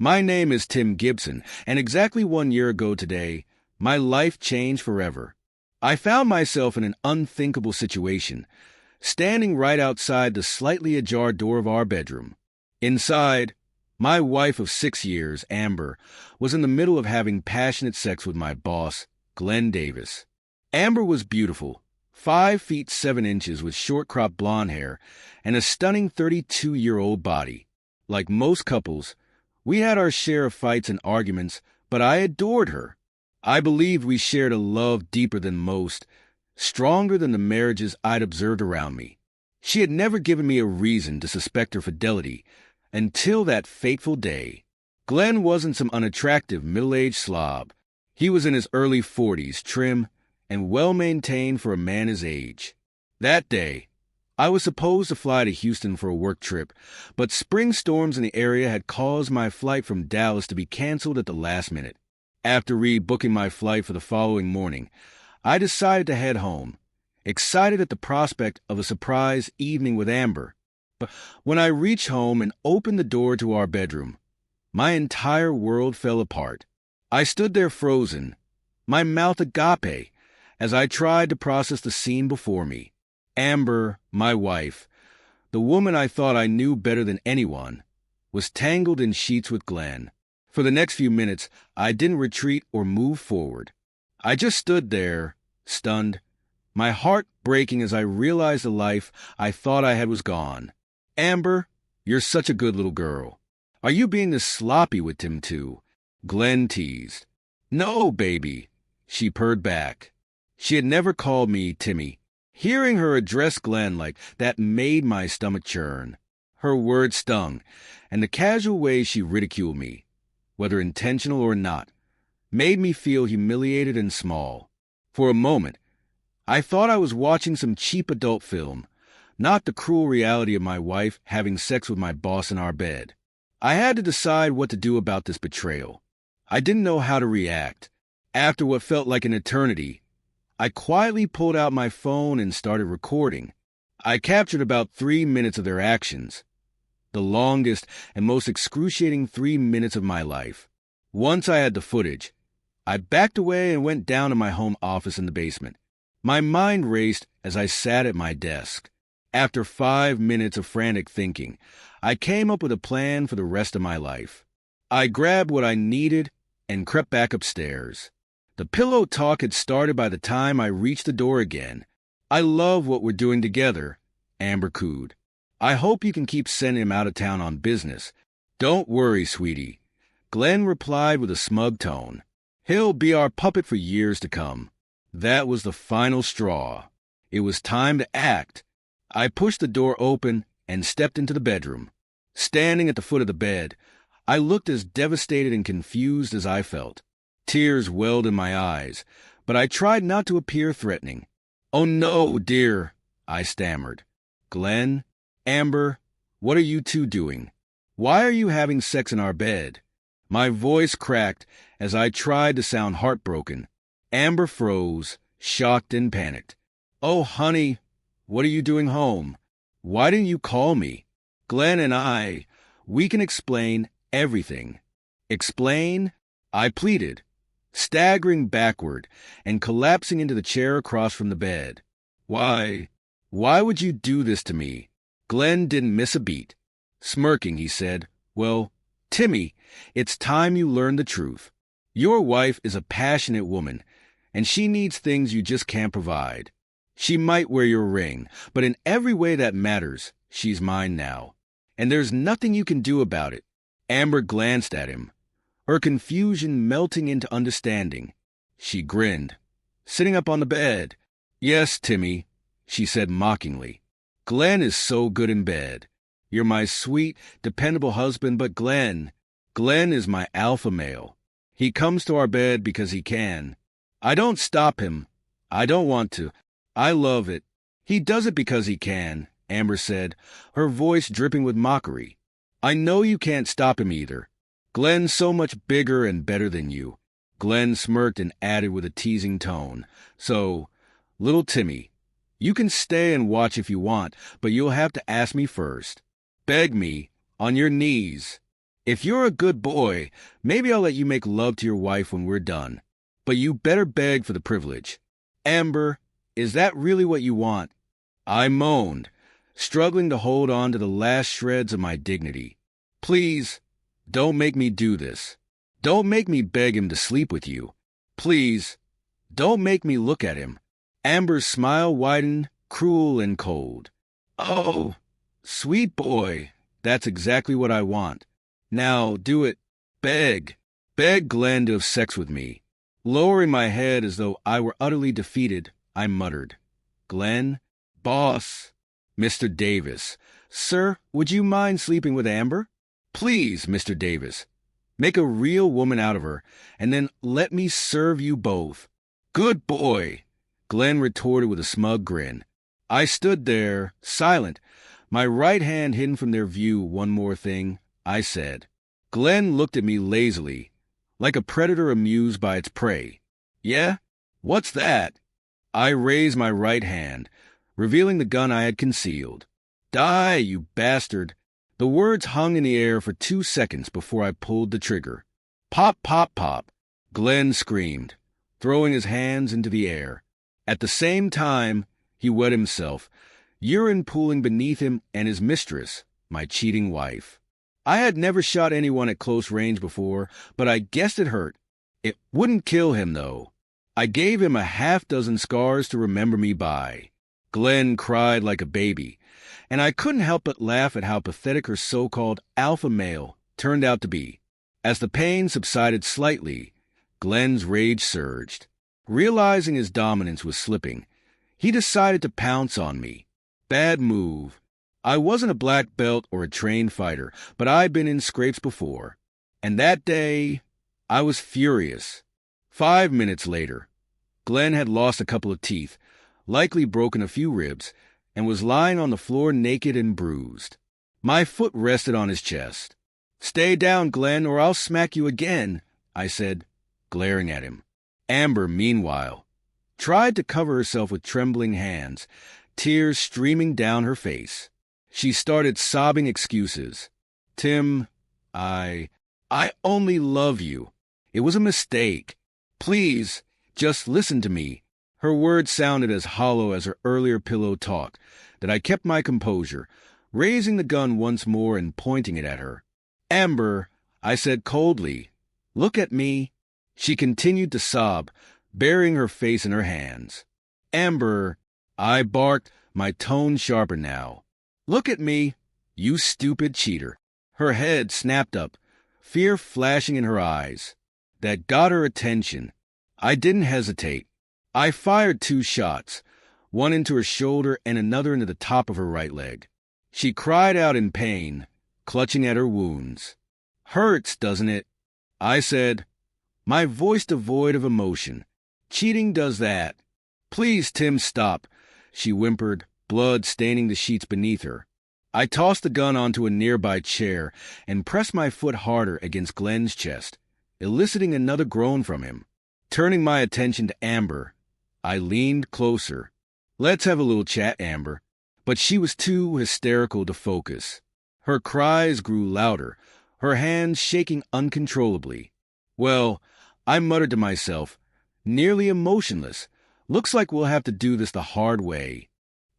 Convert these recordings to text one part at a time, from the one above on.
My name is Tim Gibson, and exactly 1 year ago today, my life changed forever. I found myself in an unthinkable situation, standing right outside the slightly ajar door of our bedroom. Inside, my wife of 6 years, Amber, was in the middle of having passionate sex with my boss, Glenn Davis. Amber was beautiful, 5 feet 7 inches with short-cropped blonde hair and a stunning 32-year-old body. Like most couples, we had our share of fights and arguments, but I adored her. I believed we shared a love deeper than most, stronger than the marriages I'd observed around me. She had never given me a reason to suspect her fidelity until that fateful day. Glenn wasn't some unattractive middle-aged slob. He was in his early 40s, trim and well-maintained for a man his age. That day, I was supposed to fly to Houston for a work trip, but spring storms in the area had caused my flight from Dallas to be canceled at the last minute. After rebooking my flight for the following morning, I decided to head home, excited at the prospect of a surprise evening with Amber. But when I reached home and opened the door to our bedroom, my entire world fell apart. I stood there frozen, my mouth agape, as I tried to process the scene before me. Amber, my wife, the woman I thought I knew better than anyone, was tangled in sheets with Glenn. For the next few minutes, I didn't retreat or move forward. I just stood there, stunned, my heart breaking as I realized the life I thought I had was gone. Amber, you're such a good little girl. Are you being this sloppy with Tim too? Glenn teased. No, baby, she purred back. She had never called me Timmy. Hearing her address Glenn like that made my stomach churn. Her words stung, and the casual way she ridiculed me, whether intentional or not, made me feel humiliated and small. For a moment, I thought I was watching some cheap adult film, not the cruel reality of my wife having sex with my boss in our bed. I had to decide what to do about this betrayal. I didn't know how to react. After what felt like an eternity, I quietly pulled out my phone and started recording. I captured about 3 minutes of their actions, the longest and most excruciating 3 minutes of my life. Once I had the footage, I backed away and went down to my home office in the basement. My mind raced as I sat at my desk. After 5 minutes of frantic thinking, I came up with a plan for the rest of my life. I grabbed what I needed and crept back upstairs. The pillow talk had started by the time I reached the door again. I love what we're doing together, Amber cooed. I hope you can keep sending him out of town on business. Don't worry, sweetie, Glenn replied with a smug tone. He'll be our puppet for years to come. That was the final straw. It was time to act. I pushed the door open and stepped into the bedroom. Standing at the foot of the bed, I looked as devastated and confused as I felt. Tears welled in my eyes, but I tried not to appear threatening. Oh no, dear, I stammered. Glenn, Amber, what are you two doing? Why are you having sex in our bed? My voice cracked as I tried to sound heartbroken. Amber froze, shocked and panicked. Oh, honey, what are you doing home? Why didn't you call me? Glenn and we can explain everything. Explain? I pleaded, staggering backward and collapsing into the chair across from the bed. Why would you do this to me? Glenn didn't miss a beat. Smirking, he said, Well, Timmy, it's time you learn the truth. Your wife is a passionate woman, and she needs things you just can't provide. She might wear your ring, but in every way that matters, she's mine now. And there's nothing you can do about it. Amber glanced at him, her confusion melting into understanding. She grinned, sitting up on the bed. Yes, Timmy, she said mockingly. Glenn is so good in bed. You're my sweet, dependable husband, but Glenn is my alpha male. He comes to our bed because he can. I don't stop him. I don't want to. I love it. He does it because he can, Amber said, her voice dripping with mockery. I know you can't stop him either. Glenn's so much bigger and better than you. Glenn smirked and added with a teasing tone. So, little Timmy, you can stay and watch if you want, but you'll have to ask me first. Beg me, on your knees. If you're a good boy, maybe I'll let you make love to your wife when we're done. But you better beg for the privilege. Amber, is that really what you want? I moaned, struggling to hold on to the last shreds of my dignity. Please, don't make me do this. Don't make me beg him to sleep with you. Please, don't make me look at him. Amber's smile widened, cruel and cold. Oh, sweet boy, that's exactly what I want. Now, do it. Beg. Beg Glenn to have sex with me. Lowering my head as though I were utterly defeated, I muttered, Glenn? Boss. Mr. Davis. Sir, would you mind sleeping with Amber? Please, Mr. Davis. Make a real woman out of her, and then let me serve you both. Good boy, Glenn retorted with a smug grin. I stood there, silent, my right hand hidden from their view. One more thing, I said. Glenn looked at me lazily, like a predator amused by its prey. Yeah? What's that? I raised my right hand, revealing the gun I had concealed. Die, you bastard. The words hung in the air for 2 seconds before I pulled the trigger. Pop, pop, pop, Glenn screamed, throwing his hands into the air. At the same time, he wet himself, urine pooling beneath him and his mistress, my cheating wife. I had never shot anyone at close range before, but I guessed it hurt. It wouldn't kill him, though. I gave him a half-dozen scars to remember me by. Glenn cried like a baby, and I couldn't help but laugh at how pathetic her so-called alpha male turned out to be. As the pain subsided slightly, Glenn's rage surged. Realizing his dominance was slipping, he decided to pounce on me. Bad move. I wasn't a black belt or a trained fighter, but I'd been in scrapes before. And that day, I was furious. 5 minutes later, Glenn had lost a couple of teeth, likely broken a few ribs, and was lying on the floor naked and bruised. My foot rested on his chest. Stay down, Glenn, or I'll smack you again, I said, glaring at him. Amber, meanwhile, tried to cover herself with trembling hands, tears streaming down her face. She started sobbing excuses. Tim, I only love you. It was a mistake. Please, just listen to me. Her words sounded as hollow as her earlier pillow talk, that I kept my composure, raising the gun once more and pointing it at her. Amber, I said coldly, look at me. She continued to sob, burying her face in her hands. Amber, I barked, my tone sharper now. Look at me, you stupid cheater. Her head snapped up, fear flashing in her eyes. That got her attention. I didn't hesitate. I fired 2 shots, one into her shoulder and another into the top of her right leg. She cried out in pain, clutching at her wounds. Hurts, doesn't it? I said, my voice devoid of emotion. Cheating does that. Please, Tim, stop, she whimpered, blood staining the sheets beneath her. I tossed the gun onto a nearby chair and pressed my foot harder against Glenn's chest, eliciting another groan from him. Turning my attention to Amber, I leaned closer. Let's have a little chat, Amber. But she was too hysterical to focus. Her cries grew louder, her hands shaking uncontrollably. Well, I muttered to myself, nearly emotionless. Looks like we'll have to do this the hard way.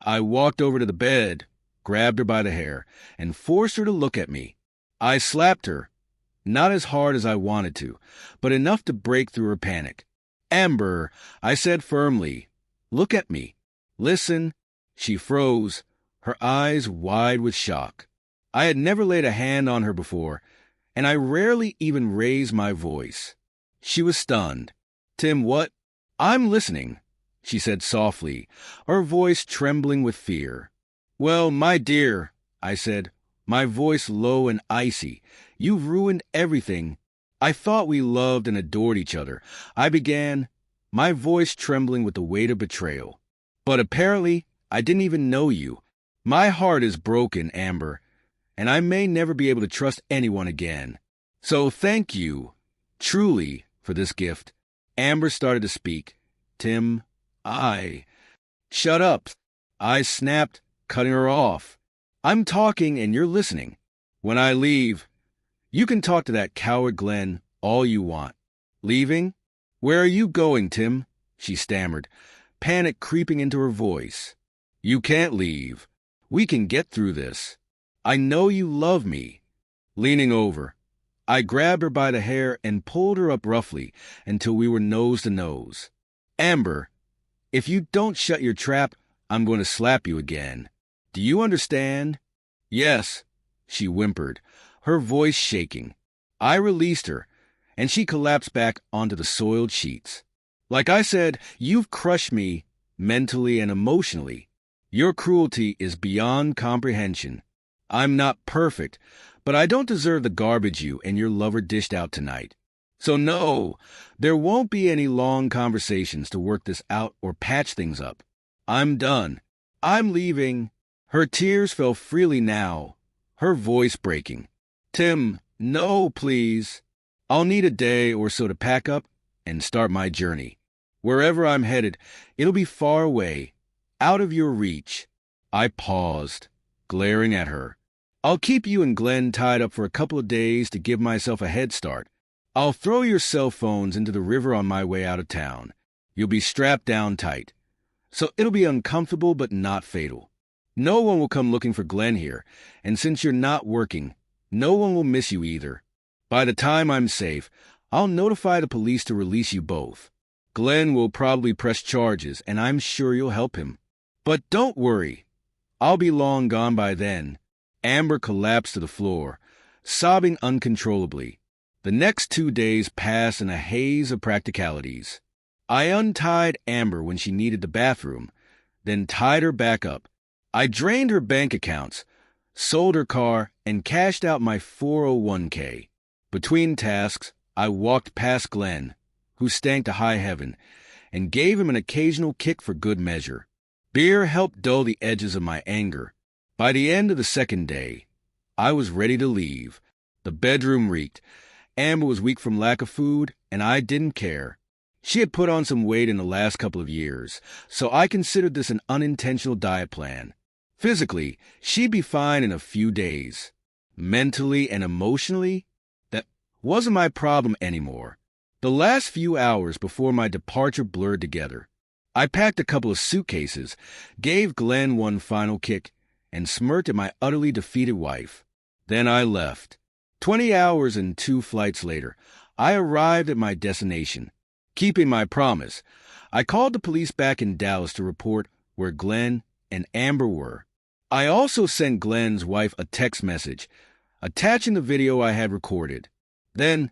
I walked over to the bed, grabbed her by the hair, and forced her to look at me. I slapped her, not as hard as I wanted to, but enough to break through her panic. Amber, I said firmly, look at me. Listen. She froze, her eyes wide with shock. I had never laid a hand on her before, and I rarely even raised my voice. She was stunned. Tim, what? I'm listening, she said softly, her voice trembling with fear. Well, my dear, I said, my voice low and icy, you've ruined everything. I thought we loved and adored each other. I began, my voice trembling with the weight of betrayal. But apparently, I didn't even know you. My heart is broken, Amber, and I may never be able to trust anyone again. So thank you, truly, for this gift. Amber started to speak. Tim, Shut up, I snapped, cutting her off. I'm talking and you're listening. When I leave, You can talk to that coward Glenn all you want. Leaving? Where are you going, Tim? She stammered, panic creeping into her voice. You can't leave. We can get through this. I know you love me. Leaning over, I grabbed her by the hair and pulled her up roughly until we were nose to nose. Amber, if you don't shut your trap, I'm going to slap you again. Do you understand? Yes, she whimpered, her voice shaking. I released her, and she collapsed back onto the soiled sheets. Like I said, you've crushed me mentally and emotionally. Your cruelty is beyond comprehension. I'm not perfect, but I don't deserve the garbage you and your lover dished out tonight. So no, there won't be any long conversations to work this out or patch things up. I'm done. I'm leaving. Her tears fell freely now, her voice breaking. Tim, no, please. I'll need a day or so to pack up and start my journey. Wherever I'm headed, it'll be far away, out of your reach. I paused, glaring at her. I'll keep you and Glenn tied up for a couple of days to give myself a head start. I'll throw your cell phones into the river on my way out of town. You'll be strapped down tight. So it'll be uncomfortable but not fatal. No one will come looking for Glenn here, and since you're not working, no one will miss you either. By the time I'm safe, I'll notify the police to release you both. Glenn will probably press charges, and I'm sure you'll help him. But don't worry. I'll be long gone by then. Amber collapsed to the floor, sobbing uncontrollably. The next 2 days passed in a haze of practicalities. I untied Amber when she needed the bathroom, then tied her back up. I drained her bank accounts, sold her car, and cashed out my 401k. Between tasks, I walked past Glenn, who stank to high heaven, and gave him an occasional kick for good measure. Beer helped dull the edges of my anger. By the end of the second day, I was ready to leave. The bedroom reeked. Amber was weak from lack of food, and I didn't care. She had put on some weight in the last couple of years, so I considered this an unintentional diet plan. Physically, she'd be fine in a few days. Mentally and emotionally, that wasn't my problem anymore. The last few hours before my departure blurred together. I packed a couple of suitcases, gave Glenn one final kick, and smirked at my utterly defeated wife. Then I left. 20 hours and 2 flights later, I arrived at my destination. Keeping my promise, I called the police back in Dallas to report where Glenn and Amber were. I also sent Glenn's wife a text message, attaching the video I had recorded. Then,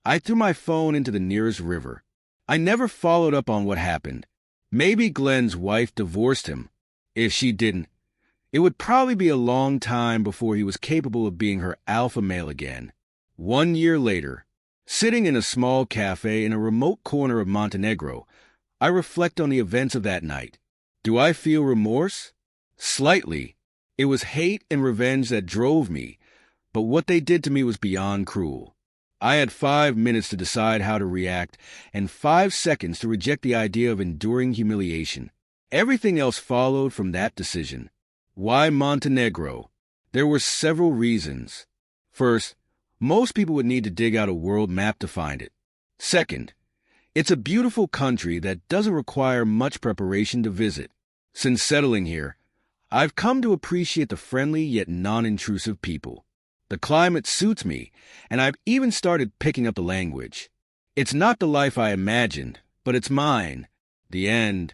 I threw my phone into the nearest river. I never followed up on what happened. Maybe Glenn's wife divorced him. If she didn't, it would probably be a long time before he was capable of being her alpha male again. 1 year later, sitting in a small cafe in a remote corner of Montenegro, I reflect on the events of that night. Do I feel remorse? Slightly. It was hate and revenge that drove me, but what they did to me was beyond cruel. I had 5 minutes to decide how to react, and 5 seconds to reject the idea of enduring humiliation. Everything else followed from that decision. Why Montenegro? There were several reasons. First, most people would need to dig out a world map to find it. Second, it's a beautiful country that doesn't require much preparation to visit. Since settling here, I've come to appreciate the friendly yet non-intrusive people. The climate suits me, and I've even started picking up the language. It's not the life I imagined, but it's mine. The end.